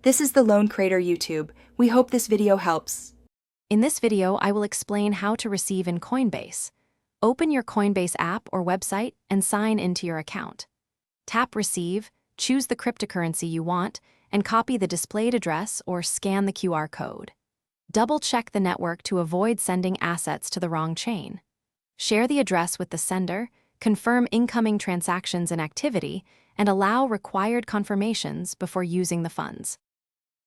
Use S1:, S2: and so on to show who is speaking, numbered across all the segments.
S1: This is the Lone Creator YouTube. We hope this video helps.
S2: In this video, I will explain how to receive in Coinbase. Open your Coinbase app or website and sign into your account. Tap Receive, choose the cryptocurrency you want, and copy the displayed address or scan the QR code. Double-check the network to avoid sending assets to the wrong chain. Share the address with the sender, confirm incoming transactions and activity, and allow required confirmations before using the funds.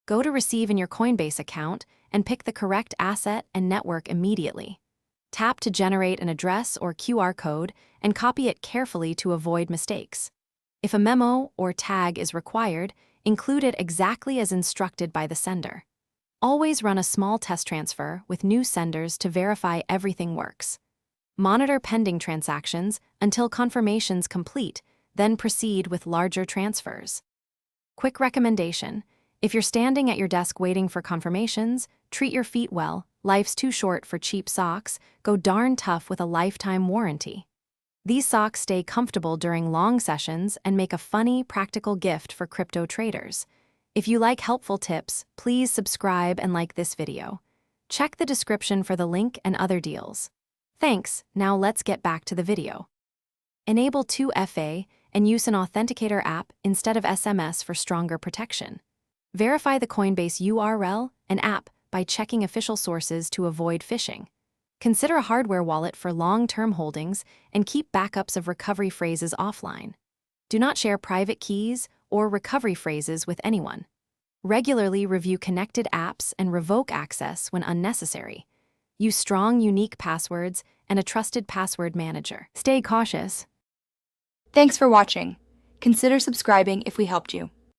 S2: Go to Receive in your Coinbase account and pick the correct asset and network immediately. Tap to generate an address or QR code and copy it carefully to avoid mistakes. If a memo or tag is required, include it exactly as instructed by the sender. Always run a small test transfer with new senders to verify everything works. Monitor pending transactions until confirmations complete, then proceed with larger transfers. Quick recommendation: if you're standing at your desk waiting for confirmations, treat your feet well. Life's too short for cheap socks. Go darn tough with a lifetime warranty. These socks stay comfortable during long sessions and make a funny, practical gift for crypto traders. If you like helpful tips, please subscribe and like this video. Check the description for the link and other deals. Thanks. Now let's get back to the video. Enable 2FA and use an authenticator app instead of SMS for stronger protection. Verify the Coinbase URL and app by checking official sources to avoid phishing. Consider a hardware wallet for long-term holdings and keep backups of recovery phrases offline. Do not share private keys or recovery phrases with anyone. Regularly review connected apps and revoke access when unnecessary. Use strong, unique passwords and a trusted password manager. Stay cautious.
S1: Thanks for watching. Consider subscribing if we helped you.